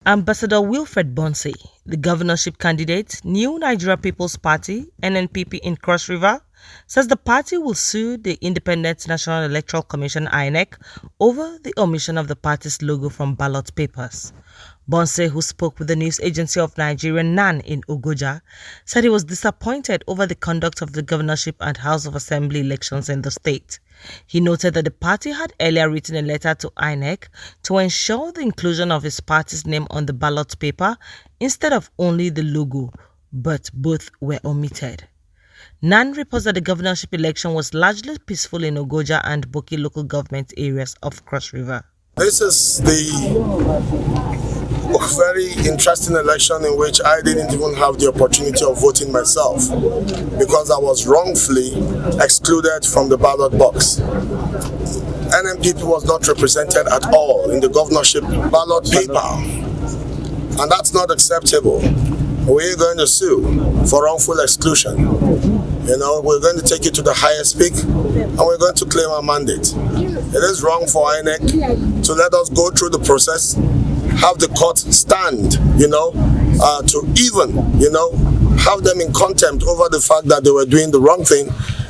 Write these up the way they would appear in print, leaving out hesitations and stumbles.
Ambassador Wilfred Bonse, the governorship candidate, New Nigeria People's Party (NNPP) in Cross River, says the party will sue the Independent National Electoral Commission (INEC) over the omission of the party's logo from ballot papers. Bonse, who spoke with the news agency of Nigeria NAN in Ogoja, said he was disappointed over the conduct of the governorship and House of Assembly elections in the state. He noted that the party had earlier written a letter to INEC to ensure the inclusion of his party's name on the ballot paper instead of only the logo, but both were omitted. NAN reports that the governorship election was largely peaceful in Ogoja and Boki local government areas of Cross River. This is the very interesting election in which I didn't even have the opportunity of voting myself because I was wrongfully excluded from the ballot box. NNPP was not represented at all in the governorship ballot paper, and that's not acceptable. We're going to sue for wrongful exclusion. We're going to take it to the highest peak and we're going to claim our mandate. It is wrong for INEC to let us go through the process, have the court stand, to even, have them in contempt over the fact that they were doing the wrong thing,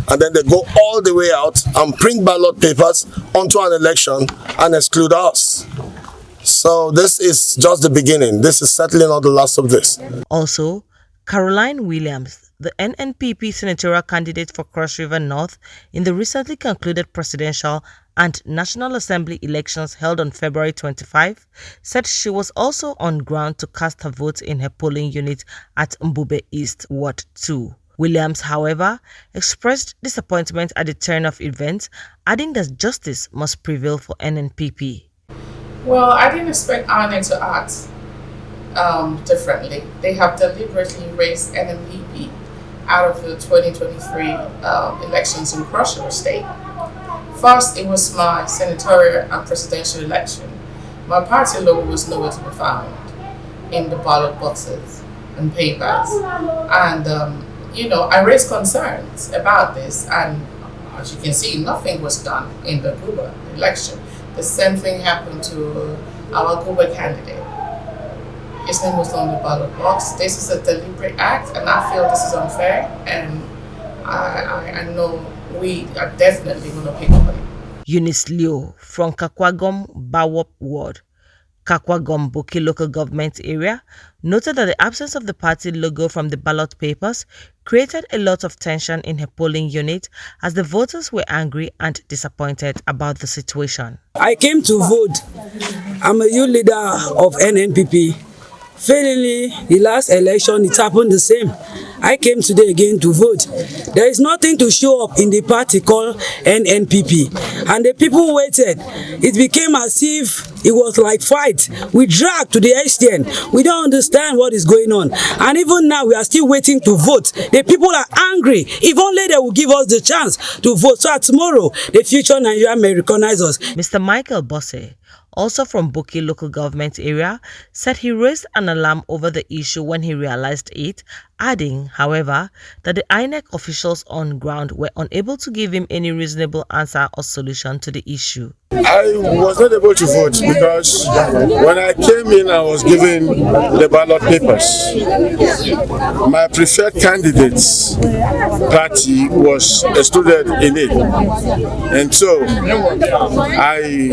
and then they go all the way out and print ballot papers onto an election and exclude us. So this is just the beginning. This is certainly not the last of this. Also, Caroline Williams, the NNPP senatorial candidate for Cross River North in the recently concluded presidential and National Assembly elections held on February 25, said she was also on ground to cast her vote in her polling unit at Mbube East, Ward 2. Williams, however, expressed disappointment at the turn of events, adding that justice must prevail for NNPP. Well, I didn't expect INEC to act differently. They have deliberately raised NNPP out of the 2023 elections in Cross River State. First, it was my senatorial and presidential election. My party logo was nowhere to be found in the ballot boxes and papers. And, I raised concerns about this, and as you can see, nothing was done in the guber election. The same thing happened to our guber candidate. His name was on the ballot box. This is a deliberate act, and I feel this is unfair, and I know we are definitely going to pick up on it. Eunice Leo from Kakwagom Bawop Ward, Kakwagom Boki local government area, noted that the absence of the party logo from the ballot papers created a lot of tension in her polling unit as the voters were angry and disappointed about the situation. I came to vote. I'm a youth leader of NNPP. Fairly, the last election, it happened the same. I came today again to vote. There is nothing to show up in the party called NNPP. And the people waited. It became as if it was like fight. We dragged to the extent. We don't understand what is going on. And even now, we are still waiting to vote. The people are angry. If only they will give us the chance to vote. So tomorrow, the future Nigeria may recognize us. Mr. Michael Bosse, also from Boki local government area, said he raised an alarm over the issue when he realized it, adding, however, that the INEC officials on ground were unable to give him any reasonable answer or solution to the issue. I was not able to vote because when I came in, I was given the ballot papers. My preferred candidate's party was excluded in it, and so I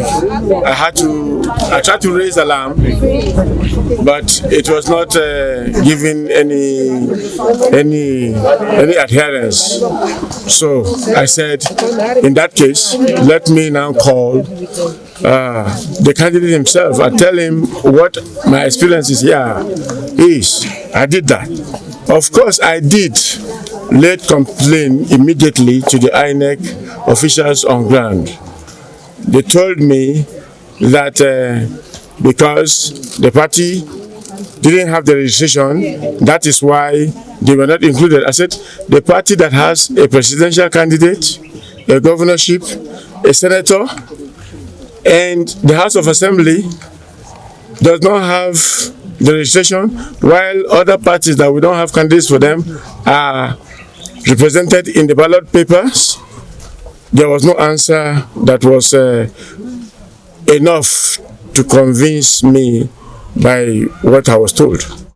tried to raise alarm, but it was not given any adherence. So I said, in that case, let me now call the candidate himself and tell him what my experiences here is. I did that. Of course, I did lay complaint immediately to the INEC officials on ground. They told me that because the party didn't have the registration, that is why they were not included. I said, the party that has a presidential candidate, a governorship, a senator, and the House of Assembly does not have the registration, while other parties that we don't have candidates for them are represented in the ballot papers. There was no answer that was enough to convince me by what I was told.